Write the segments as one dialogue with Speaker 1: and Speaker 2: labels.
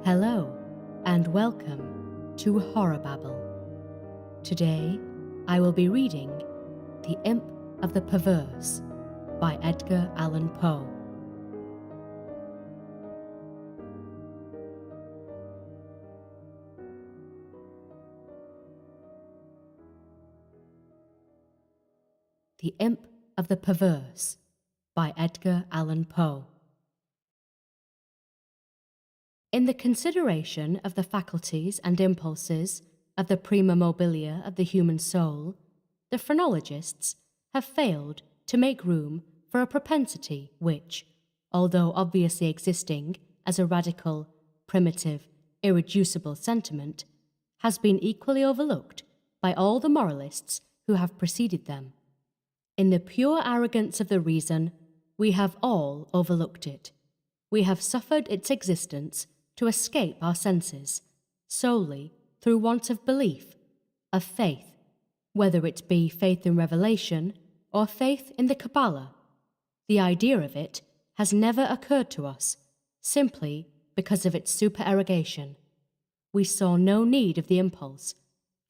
Speaker 1: Hello, and welcome to HorrorBabble. Today, I will be reading The Imp of the Perverse by Edgar Allan Poe. The Imp of the Perverse by Edgar Allan Poe. In the consideration of the faculties and impulses of the prima mobilia of the human soul, the phrenologists have failed to make room for a propensity which, although obviously existing as a radical, primitive, irreducible sentiment, has been equally overlooked by all the moralists who have preceded them. In the pure arrogance of the reason, we have all overlooked it. We have suffered its existence to escape our senses, solely through want of belief, of faith, whether it be faith in revelation or faith in the Kabbalah. The idea of it has never occurred to us, simply because of its supererogation. We saw no need of the impulse,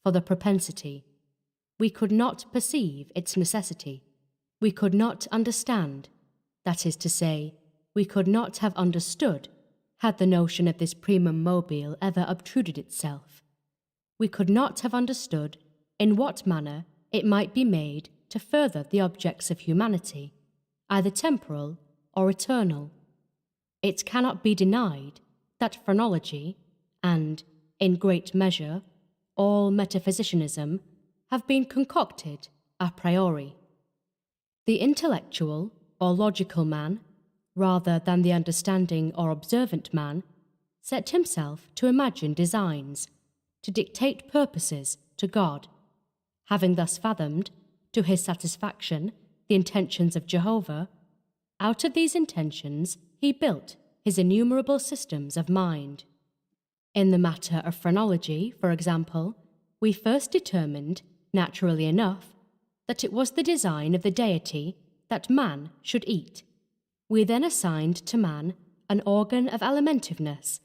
Speaker 1: for the propensity. We could not perceive its necessity. We could not understand, that is to say, we could not have understood had the notion of this primum mobile ever obtruded itself. We could not have understood in what manner it might be made to further the objects of humanity, either temporal or eternal. It cannot be denied that phrenology and, in great measure, all metaphysicianism have been concocted a priori. The intellectual or logical man, rather than the understanding or observant man, set himself to imagine designs, to dictate purposes to God. Having thus fathomed, to his satisfaction, the intentions of Jehovah, out of these intentions he built his innumerable systems of mind. In the matter of phrenology, for example, we first determined, naturally enough, that it was the design of the deity that man should eat. We then assigned to man an organ of alimentiveness,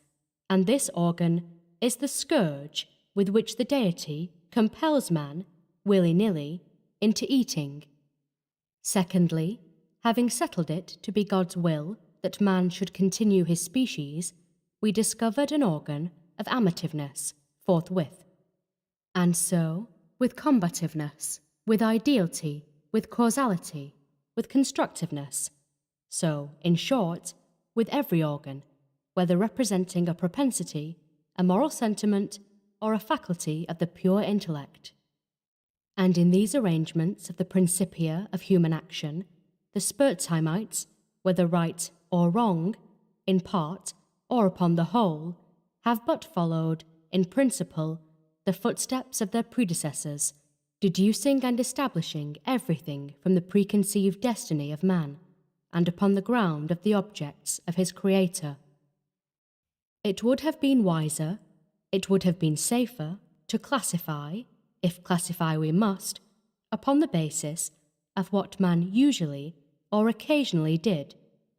Speaker 1: and this organ is the scourge with which the deity compels man, willy-nilly, into eating. Secondly, having settled it to be God's will that man should continue his species, we discovered an organ of amativeness forthwith. And so, with combativeness, with ideality, with causality, with constructiveness. So, in short, with every organ, whether representing a propensity, a moral sentiment, or a faculty of the pure intellect. And in these arrangements of the principia of human action, the Spurzheimites, whether right or wrong, in part or upon the whole, have but followed, in principle, the footsteps of their predecessors, deducing and establishing everything from the preconceived destiny of man, and upon the ground of the objects of his Creator. It would have been wiser, it would have been safer, to classify, if classify we must, upon the basis of what man usually or occasionally did,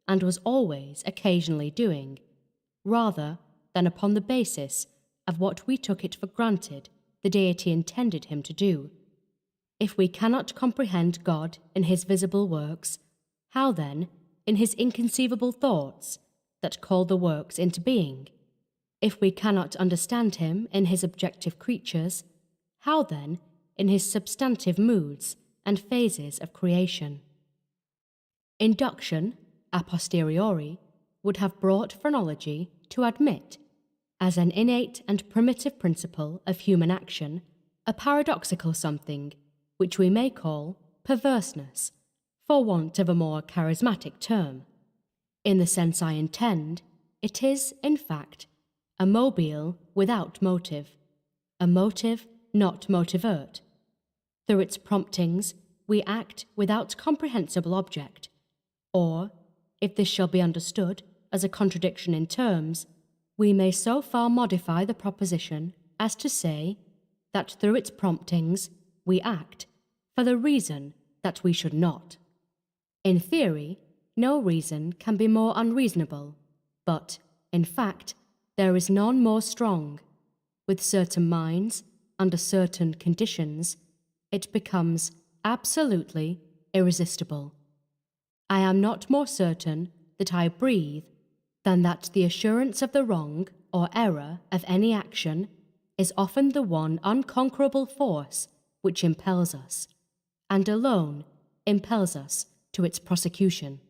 Speaker 1: and was always occasionally doing, rather than upon the basis of what we took it for granted the deity intended him to do. If we cannot comprehend God in his visible works, how then, in his inconceivable thoughts that call the works into being? If we cannot understand him in his objective creatures, how then, in his substantive moods and phases of creation? Induction, a posteriori, would have brought phrenology to admit, as an innate and primitive principle of human action, a paradoxical something, which we may call perverseness, for want of a more charismatic term. In the sense I intend, it is, in fact, a mobile without motive, a motive not motivert. Through its promptings, we act without comprehensible object, or, if this shall be understood as a contradiction in terms, we may so far modify the proposition as to say that through its promptings we act for the reason that we should not. In theory, no reason can be more unreasonable, but, in fact, there is none more strong. With certain minds, under certain conditions, it becomes absolutely irresistible. I am not more certain that I breathe than that the assurance of the wrong or error of any action is often the one unconquerable force which impels us, and alone impels us to its prosecution.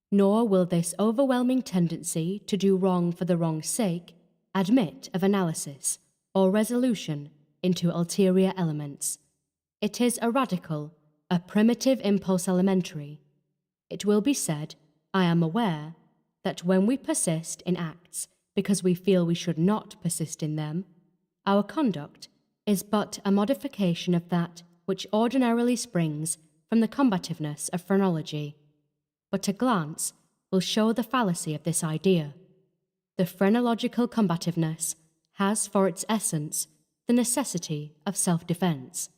Speaker 1: Nor will this overwhelming tendency to do wrong for the wrong's sake admit of analysis or resolution into ulterior elements. It is a radical, a primitive impulse elementary. It will be said, I am aware, that when we persist in acts because we feel we should not persist in them, our conduct is but a modification of that which ordinarily springs from the combativeness of phrenology. But a glance will show the fallacy of this idea. The phrenological combativeness has for its essence the necessity of self-defense.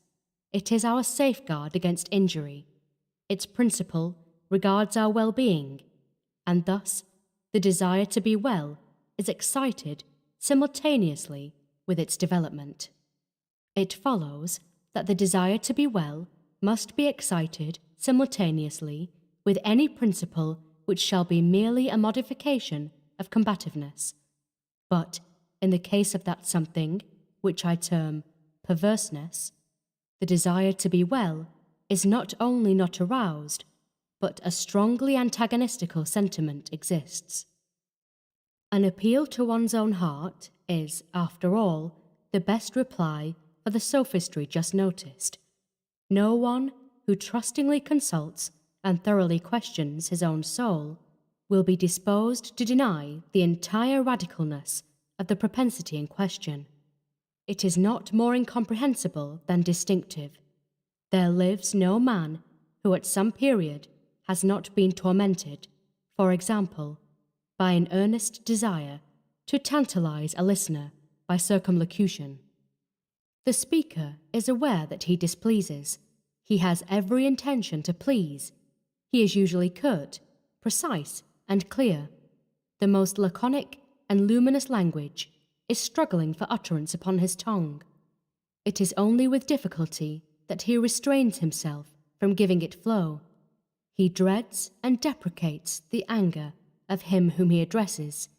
Speaker 1: It is our safeguard against injury. Its principle regards our well-being, and thus the desire to be well is excited simultaneously with its development. It follows that the desire to be well must be excited simultaneously with any principle which shall be merely a modification of combativeness. But in the case of that something which I term perverseness, the desire to be well is not only not aroused, but a strongly antagonistical sentiment exists. An appeal to one's own heart is, after all, the best reply for the sophistry just noticed. No one who trustingly consults and thoroughly questions his own soul will be disposed to deny the entire radicalness of the propensity in question. It is not more incomprehensible than distinctive. There lives no man who at some period has not been tormented, for example, by an earnest desire to tantalize a listener by circumlocution. The speaker is aware that he displeases. He has every intention to please. He is usually curt, precise, and clear. The most laconic and luminous language is struggling for utterance upon his tongue. It is only with difficulty that he restrains himself from giving it flow. He dreads and deprecates the anger of him whom he addresses,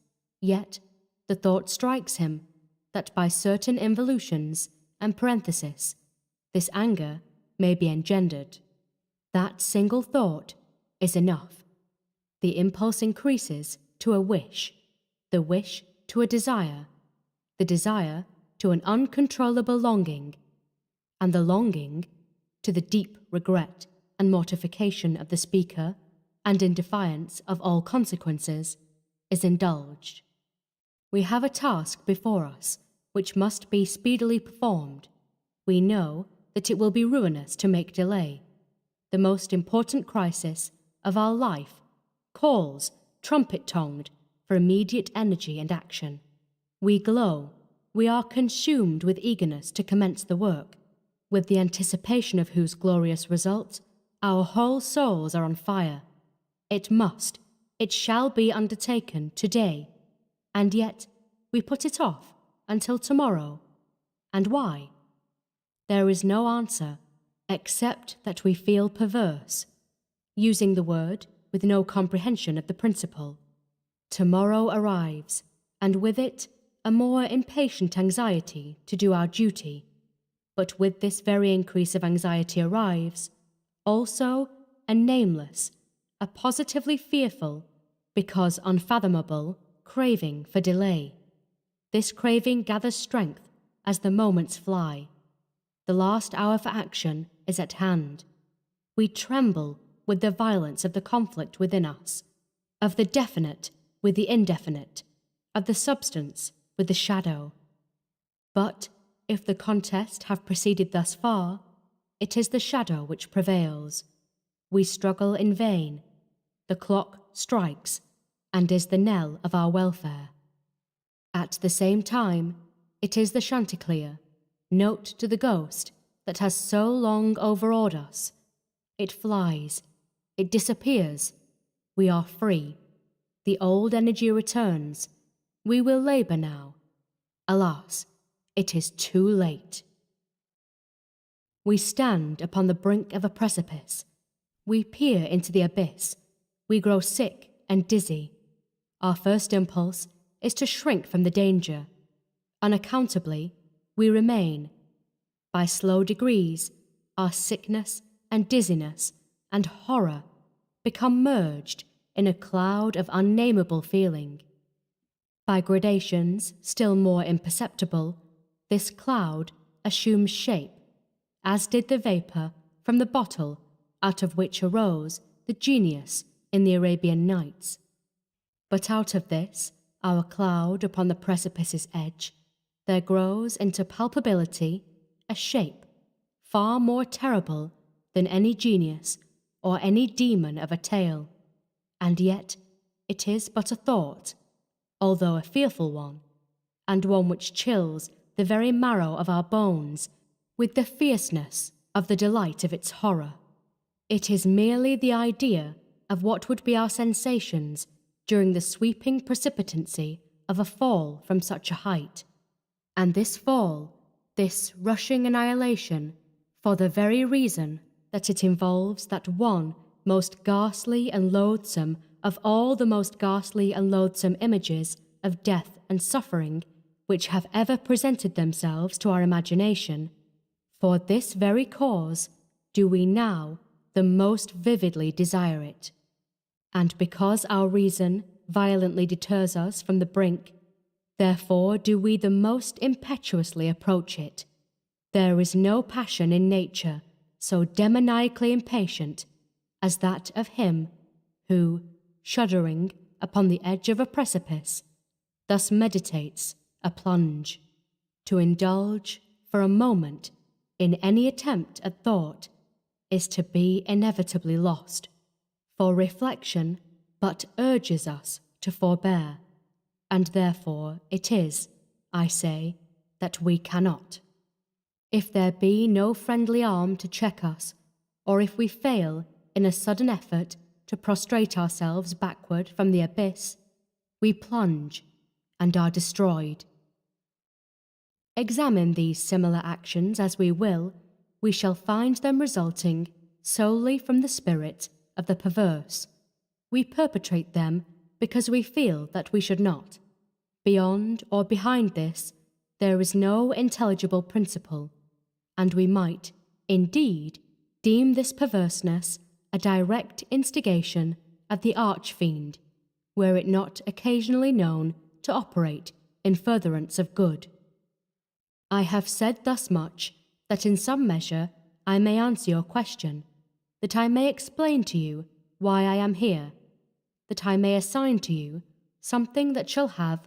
Speaker 1: yet the thought strikes him that by certain involutions and parentheses this anger may be engendered. That single thought is enough. The impulse increases to a wish, the wish to a desire, the desire to an uncontrollable longing, and the longing to the deep regret and mortification of the speaker, and in defiance of all consequences, is indulged. We have a task before us which must be speedily performed. We know that it will be ruinous to make delay. The most important crisis of our life calls, trumpet-tongued, for immediate energy and action. We glow, we are consumed with eagerness to commence the work, with the anticipation of whose glorious result our whole souls are on fire. It must, it shall be undertaken today, and yet we put it off until tomorrow. And why? There is no answer, except that we feel perverse, using the word with no comprehension of the principle. Tomorrow arrives, and with it a more impatient anxiety to do our duty. But with this very increase of anxiety arrives also a nameless, a positively fearful, because unfathomable, craving for delay. This craving gathers strength as the moments fly. The last hour for action is at hand. We tremble with the violence of the conflict within us, of the definite with the indefinite, of the substance with the shadow. But if the contest have proceeded thus far, it is the shadow which prevails. We struggle in vain. The clock strikes, and is the knell of our welfare. At the same time, it is the chanticleer, note to the ghost that has so long overawed us. It flies, it disappears. We are free. The old energy returns. We will labour now. Alas, it is too late. We stand upon the brink of a precipice. We peer into the abyss. We grow sick and dizzy. Our first impulse is to shrink from the danger. Unaccountably, we remain. By slow degrees, our sickness and dizziness and horror become merged in a cloud of unnameable feeling. By gradations still more imperceptible, this cloud assumes shape, as did the vapour from the bottle out of which arose the genius in the Arabian Nights. But out of this, our cloud upon the precipice's edge, there grows into palpability a shape far more terrible than any genius or any demon of a tale, and yet it is but a thought, although a fearful one, and one which chills the very marrow of our bones with the fierceness of the delight of its horror. It is merely the idea of what would be our sensations during the sweeping precipitancy of a fall from such a height, and this fall, this rushing annihilation, for the very reason that it involves that one most ghastly and loathsome of all the most ghastly and loathsome images of death and suffering which have ever presented themselves to our imagination. For this very cause do we now the most vividly desire it. And because our reason violently deters us from the brink, therefore do we the most impetuously approach it. There is no passion in nature so demoniacally impatient as that of him who, shuddering upon the edge of a precipice, thus meditates a plunge. To indulge for a moment in any attempt at thought is to be inevitably lost, for reflection but urges us to forbear, and therefore it is, I say, that we cannot. If there be no friendly arm to check us, or if we fail in a sudden effort to prostrate ourselves backward from the abyss, we plunge and are destroyed. Examine these similar actions as we will, we shall find them resulting solely from the spirit of the perverse. We perpetrate them because we feel that we should not. Beyond or behind this, there is no intelligible principle, and we might, indeed, deem this perverseness a direct instigation of the arch-fiend, were it not occasionally known to operate in furtherance of good. I have said thus much that in some measure I may answer your question, that I may explain to you why I am here, that I may assign to you something that shall have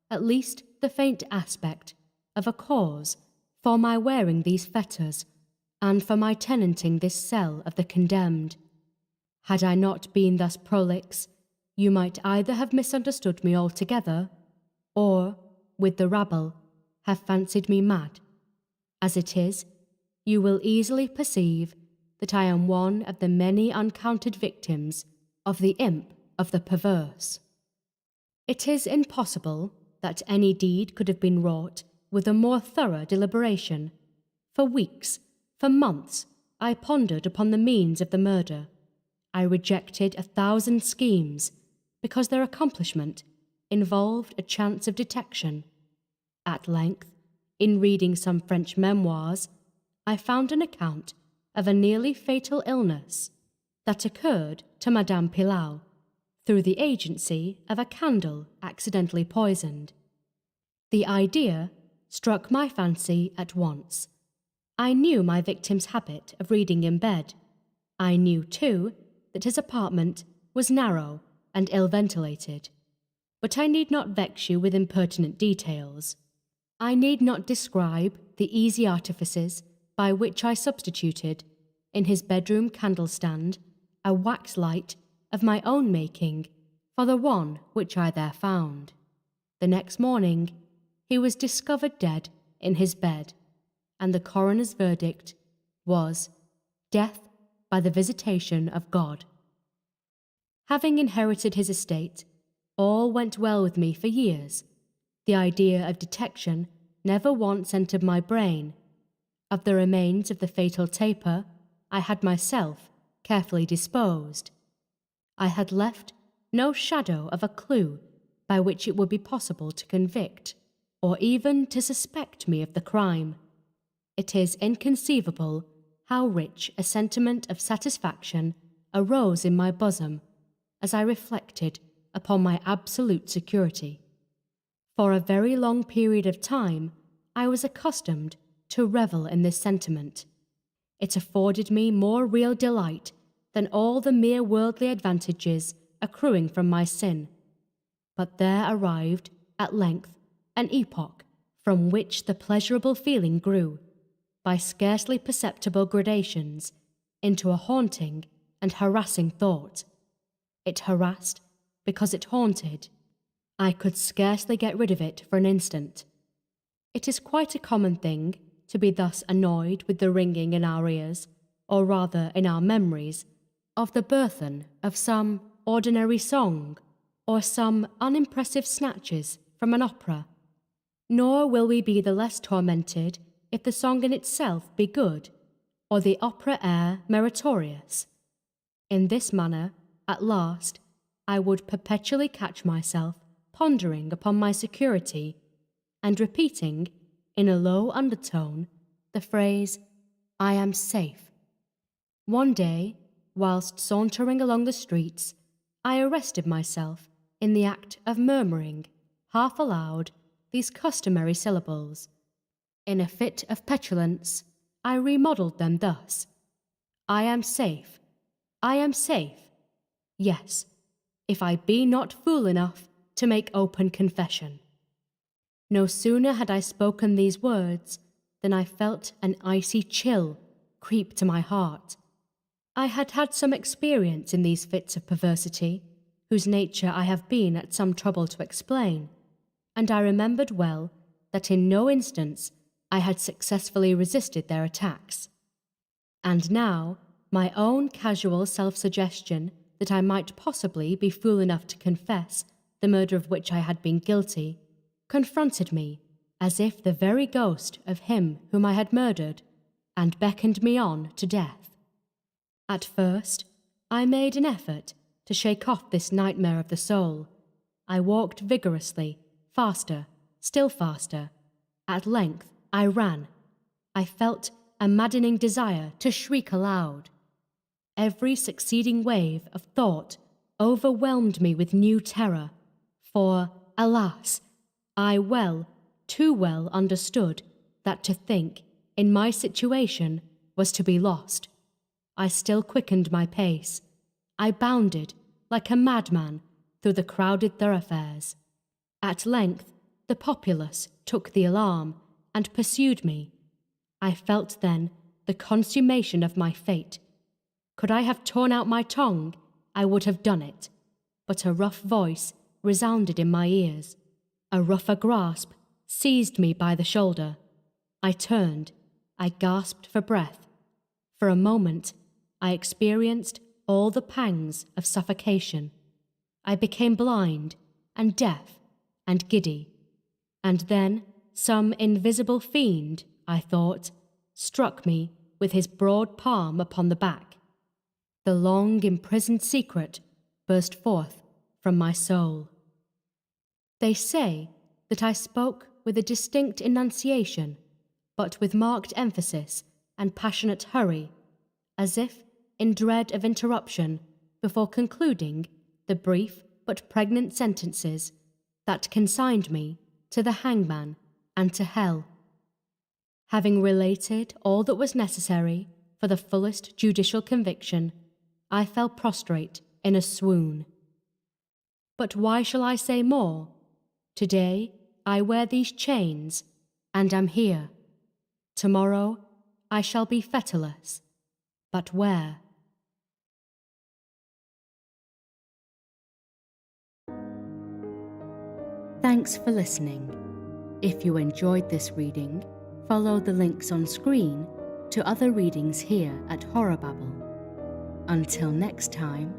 Speaker 1: at least the faint aspect of a cause for my wearing these fetters and for my tenanting this cell of the condemned. Had I not been thus prolix, you might either have misunderstood me altogether, or, with the rabble, have fancied me mad. As it is, you will easily perceive that I am one of the many uncounted victims of the imp of the perverse. It is impossible that any deed could have been wrought with a more thorough deliberation. For weeks, for months, I pondered upon the means of the murder. I rejected 1,000 schemes, because their accomplishment involved a chance of detection. At length, in reading some French memoirs, I found an account of a nearly fatal illness that occurred to Madame Pilau through the agency of a candle accidentally poisoned. The idea struck my fancy at once. I knew my victim's habit of reading in bed. I knew, too, that his apartment was narrow and ill-ventilated. But I need not vex you with impertinent details. I need not describe the easy artifices by which I substituted, in his bedroom candle-stand, a wax light of my own making for the one which I there found. The next morning, he was discovered dead in his bed, and the coroner's verdict was death by the visitation of God. Having inherited his estate, all went well with me for years, The idea of detection never once entered my brain. Of the remains of the fatal taper, I had myself carefully disposed. I had left no shadow of a clue by which it would be possible to convict, or even to suspect me of the crime. It is inconceivable how rich a sentiment of satisfaction arose in my bosom as I reflected upon my absolute security. For a very long period of time, I was accustomed to revel in this sentiment. It afforded me more real delight than all the mere worldly advantages accruing from my sin. But there arrived, at length, an epoch from which the pleasurable feeling grew, by scarcely perceptible gradations, into a haunting and harassing thought. It harassed because it haunted. I could scarcely get rid of it for an instant. It is quite a common thing to be thus annoyed with the ringing in our ears, or rather in our memories, of the burthen of some ordinary song, or some unimpressive snatches from an opera. Nor will we be the less tormented if the song in itself be good, or the opera air meritorious. In this manner, at last, I would perpetually catch myself pondering upon my security, and repeating, in a low undertone, the phrase, "I am safe." One day, whilst sauntering along the streets, I arrested myself in the act of murmuring, half aloud, these customary syllables. In a fit of petulance, I remodelled them thus: "I am safe. I am safe. Yes, if I be not fool enough to make open confession." No sooner had I spoken these words than I felt an icy chill creep to my heart. I had had some experience in these fits of perversity, whose nature I have been at some trouble to explain, and I remembered well that in no instance I had successfully resisted their attacks. And now my own casual self-suggestion that I might possibly be fool enough to confess the murder of which I had been guilty confronted me as if the very ghost of him whom I had murdered, and beckoned me on to death. At first, I made an effort to shake off this nightmare of the soul. I walked vigorously, faster, still faster. At length, I ran. I felt a maddening desire to shriek aloud. Every succeeding wave of thought overwhelmed me with new terror, for, alas, I too well understood that to think, in my situation, was to be lost. I still quickened my pace. I bounded, like a madman, through the crowded thoroughfares. At length, the populace took the alarm and pursued me. I felt then the consummation of my fate. Could I have torn out my tongue, I would have done it, but a rough voice resounded in my ears. A rougher grasp seized me by the shoulder. I turned. I gasped for breath. For a moment, I experienced all the pangs of suffocation. I became blind and deaf and giddy. And then some invisible fiend, I thought, struck me with his broad palm upon the back. The long imprisoned secret burst forth from my soul. They say that I spoke with a distinct enunciation, but with marked emphasis and passionate hurry, as if in dread of interruption before concluding the brief but pregnant sentences that consigned me to the hangman and to hell. Having related all that was necessary for the fullest judicial conviction, I fell prostrate in a swoon. But why shall I say more? Today I wear these chains, and am here. Tomorrow I shall be fetterless, but where? Thanks for listening. If you enjoyed this reading, follow the links on screen to other readings here at HorrorBabble. Until next time,